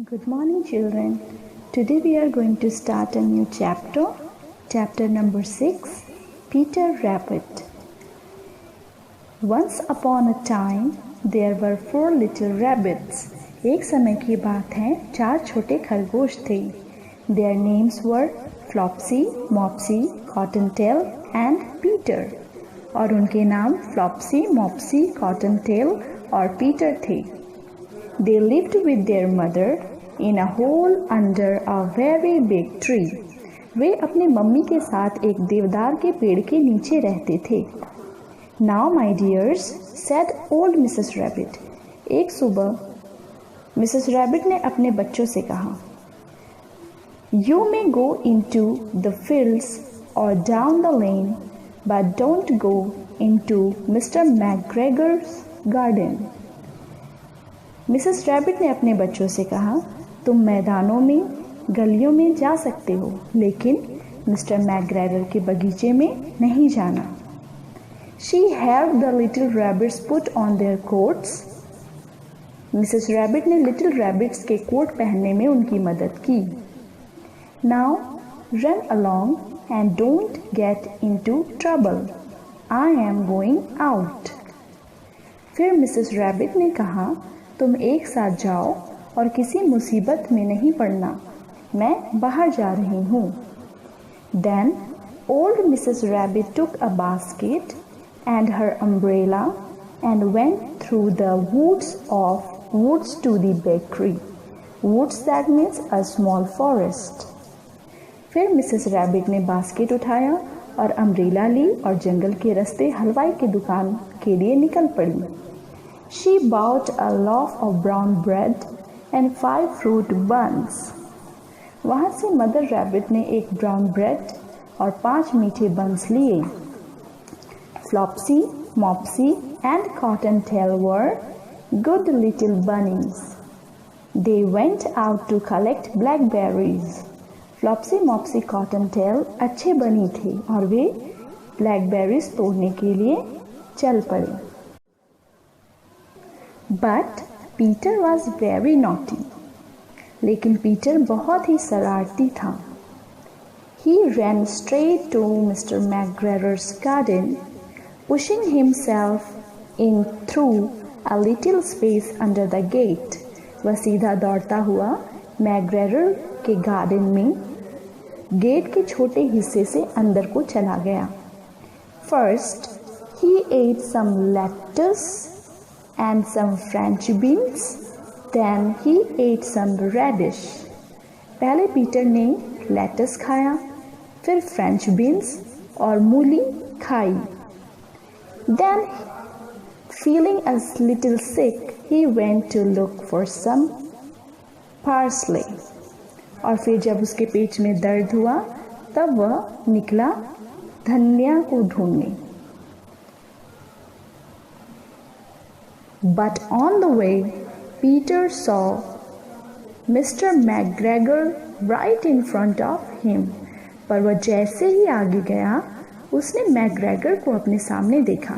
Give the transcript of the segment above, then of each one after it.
Good morning, children. Today we are going to start a new chapter. Chapter number 6, Peter Rabbit. Once upon a time, there were 4 little rabbits. एक समय की बात है, 4 छोटे खरगोश थे. Their names were Flopsy, Mopsy, Cottontail and Peter. और उनके नाम Flopsy, Mopsy, Cottontail और Peter थे. They lived with their mother in a hole under a very big tree. वे अपने मम्मी के साथ एक देवदार के पेड़ के नीचे रहते थे. Now my dears, said old Mrs. Rabbit. एक सुबह मिसेस रैबिट ने अपने बच्चों से कहा, You may go into the fields or down the lane, but don't go into Mr. McGregor's garden. Mrs rabbit ने अपने बच्चों से कहा, तुम मैदानों में, गलियों में जा सकते हो, लेकिन मिस्टर मैकग्रेगर के बगीचे में नहीं जाना. She helped the little rabbits put on their coats. Mrs rabbit ने लिटिल रैबिट्स के कोट पहनने में उनकी मदद की. Now run along and don't get into trouble. I am going out. फिर मिसेस रैबिट ने कहा, तुम एक साथ जाओ और किसी मुसीबत में नहीं पड़ना, मैं बाहर जा रही हूँ. Then old Mrs. Rabbit took a basket and her umbrella and went through the woods to the bakery. Woods, that means a small forest. फिर मिसेस रैबिट ने बास्केट उठाया और अम्ब्रेला ली और जंगल के रास्ते हलवाई की दुकान के लिए निकल पड़ी. She bought a loaf of brown bread and 5 fruit buns. वहाँ से मदर रैबिट ने एक ब्राउन ब्रेड और 5 मीठे बंस लिए. Flopsy, Mopsy and Cottontail were good little bunnies. They went out to collect blackberries. Flopsy, Mopsy, Cottontail अच्छे बनी थे और वे ब्लैकबेरीज तोड़ने के लिए चल पड़े. But Peter was very naughty. लेकिन पीटर बहुत ही शरारती था. He ran straight to Mr. McGregor's garden, pushing himself in through a little space under the gate. वह सीधा दौड़ता हुआ मैकग्रेगर के गार्डन में गेट के छोटे हिस्से से अंदर को चला गया. First, he ate some lettuce and some French beans. Then he ate some radish. पहले पीटर ने लेटस खाया, फिर फ्रेंच बीन्स और मूली खाई. Then, feeling a little sick, he went to look for some parsley. और फिर जब उसके पेट में दर्द हुआ, तब वह निकला धनिया को ढूंढने. But on the way, Peter saw Mr. McGregor right in front of him. पर वह जैसे ही आगे गया, उसने मैकग्रेगर को अपने सामने देखा.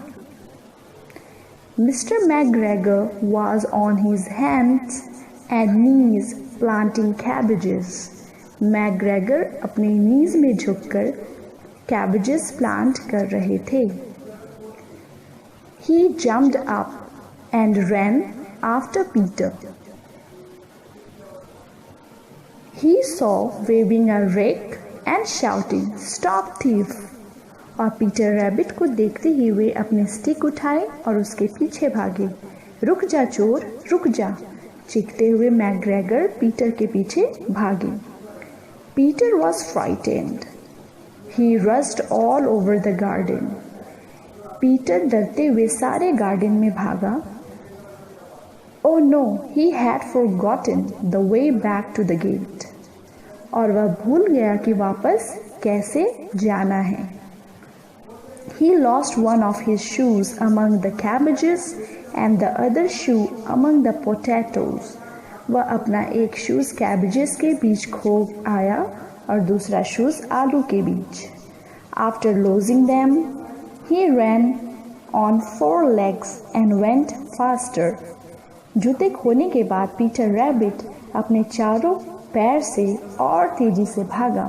Mr. McGregor was on his hands and knees planting cabbages. McGregor अपने नीज में झुककर cabbages प्लांट कर रहे थे. He jumped up and ran after Peter. He saw waving a rake and shouting, "Stop thief!" और पीटर रैबिट को देखते ही वे अपने स्टिक उठाए और उसके पीछे भागे. रुक जा चोर, रुक जा, चीखते हुए मैकग्रेगर पीटर के पीछे भागे. Peter was frightened. He rushed all over the garden. Peter डरते हुए सारे गार्डन में भागा. Oh no, he had forgotten the way back to the gate. और वह भूल गया कि वापस कैसे जाना है. He lost one of his shoes among the cabbages and the other shoe among the potatoes. वह अपना एक शूज कैबेजेस के बीच खो आया और दूसरा शूज आलू के बीच. After losing them, he ran on 4 legs and went faster. जूते खोने के बाद पीटर रैबिट अपने चारों पैर से और तेजी से भागा।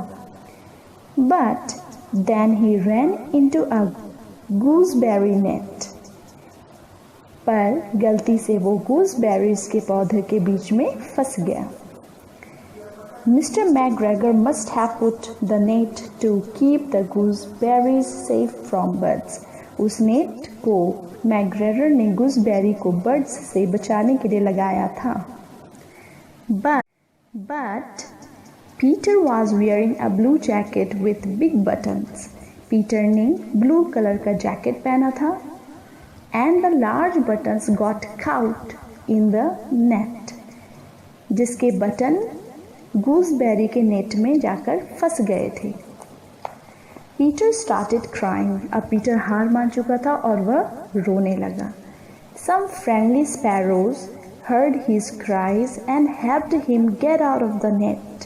But then he ran into a gooseberry net. पर गलती से वो गूसबेरीज के पौधे के बीच में फंस गया। Mr. McGregor must have put the net to keep the gooseberries safe from birds. उस नेट को मैकग्रेगर ने गूसबेरी को बर्ड्स से बचाने के लिए लगाया था। But Peter was wearing a blue jacket with big buttons. Peter ने ब्लू कलर का जैकेट पहना था। And the large buttons got caught in the net. जिसके बटन गूसबेरी के नेट में जाकर फंस गए थे। Peter started crying. अब पीटर हार मान चुका था और वह रोने लगा। Some friendly sparrows heard his cries and helped him get out of the net.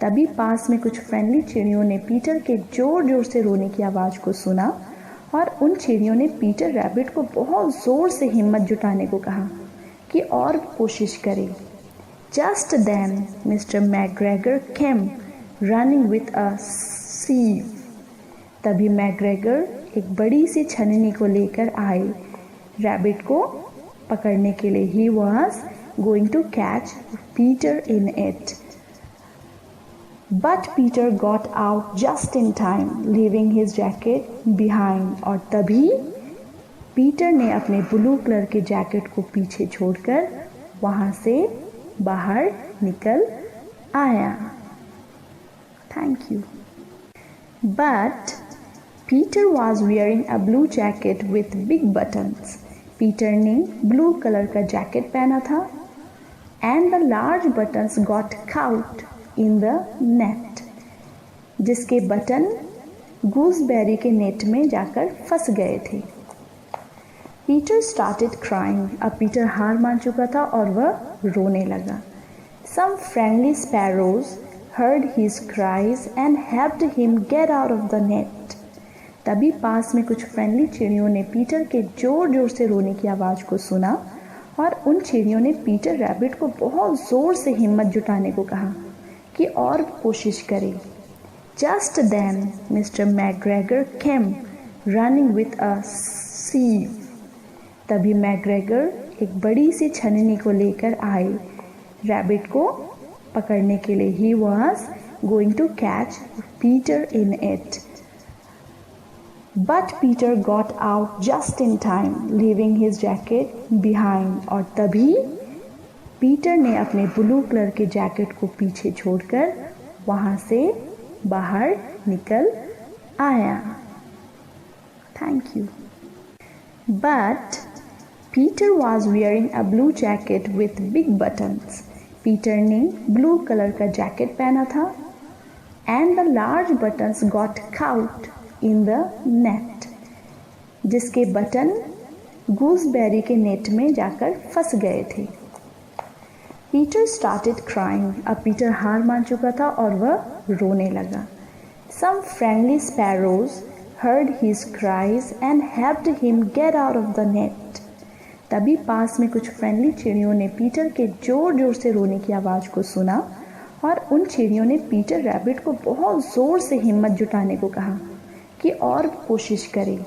तभी पास में कुछ फ्रेंडली चिड़ियों ने पीटर के जोर जोर से रोने की आवाज़ को सुना और उन चिड़ियों ने पीटर रैबिट को बहुत ज़ोर से हिम्मत जुटाने को कहा कि और कोशिश करे। Just then, Mr. McGregor came running with a sieve. तभी मैकग्रेगर एक बड़ी सी छलनी को लेकर आए रैबिट को पकड़ने के लिए। He was going to catch Peter in it. But Peter got out just in time, leaving his jacket behind. और तभी पीटर ने अपने ब्लू कलर के जैकेट को पीछे छोड़कर वहाँ से बाहर निकल आया। Thank you. But Peter was wearing a blue jacket with big buttons. Peter ने ब्लू कलर का जैकेट पहना था। And the large buttons got caught in the net. जिसके बटन गूसबेरी के नेट में जाकर फंस गए थे। Peter started crying. अब पीटर हार मान चुका था और वह रोने लगा। Some friendly sparrows heard his cries and helped him get out of the net. तभी पास में कुछ फ्रेंडली चिड़ियों ने पीटर के जोर जोर से रोने की आवाज़ को सुना और उन चिड़ियों ने पीटर रैबिट को बहुत ज़ोर से हिम्मत जुटाने को कहा कि और कोशिश करे। Just then mister McGregor came running with a sieve. तभी मैकग्रेगर एक बड़ी सी छलनी को लेकर आए रैबिट को पकड़ने के लिए। He was going to catch Peter in it. But Peter got out just in time, leaving his jacket behind. और तभी पीटर ने अपने ब्लू कलर के जैकेट को पीछे छोड़कर वहाँ से बाहर निकल आया। Thank you. But Peter was wearing a blue jacket with big buttons. Peter ने ब्लू कलर का जैकेट पहना था। And the large buttons got caught in the net. जिसके बटन गूसबेरी के नेट में जाकर फंस गए थे। Peter started crying. अब पीटर हार मान चुका था और वह रोने लगा। Some friendly sparrows heard his cries and helped him get out of the net. तभी पास में कुछ फ्रेंडली चिड़ियों ने पीटर के जोर जोर से रोने की आवाज़ को सुना और उन चिड़ियों ने पीटर रैबिट को बहुत ज़ोर से हिम्मत जुटाने को कहा कि और कोशिश करे।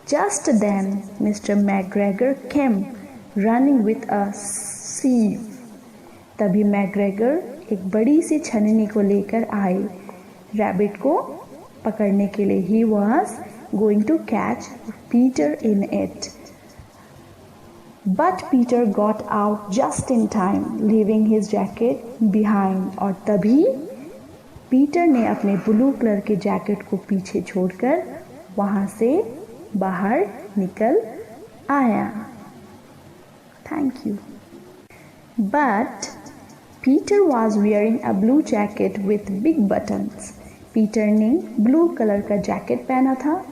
Just then mister McGregor came running with a sieve. तभी मैकग्रेगर एक बड़ी सी छलनी को लेकर आए रैबिट को पकड़ने के लिए। He was going to catch Peter in it. But Peter got out just in time, leaving his jacket behind. और तभी पीटर ने अपने ब्लू कलर के जैकेट को पीछे छोड़कर वहाँ से बाहर निकल आया। Thank you. But Peter was wearing a blue jacket with big buttons. Peter ने ब्लू कलर का जैकेट पहना था।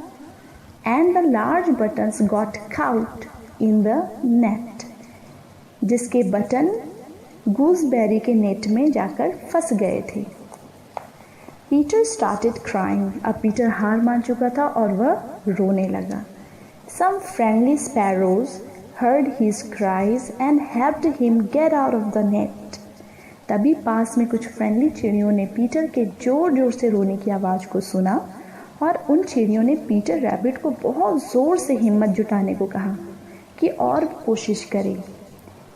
And the large buttons got caught in the net. जिसके बटन गूसबेरी के नेट में जाकर फंस गए थे। Peter started crying. अब पीटर हार मान चुका था और वह रोने लगा। Some friendly sparrows heard his cries and helped him get out of the net. तभी पास में कुछ फ्रेंडली चिड़ियों ने पीटर के जोर जोर से रोने की आवाज़ को सुना और उन चिड़ियों ने पीटर रैबिट को बहुत ज़ोर से हिम्मत जुटाने को कहा कि और कोशिश करे।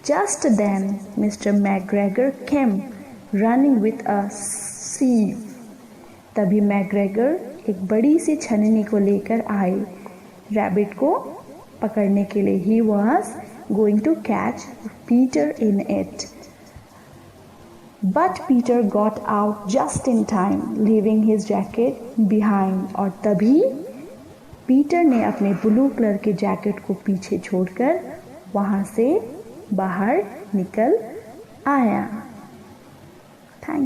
Just then Mr. McGregor came running with a sieve. तभी मैकग्रेगर एक बड़ी सी छलनी को लेकर आए रैबिट को पकड़ने के लिए। He was going to catch Peter in it. But Peter got out just in time, leaving his jacket behind. और तभी पीटर ने अपने ब्लू कलर के जैकेट को पीछे छोड़कर वहाँ से बाहर निकल आया।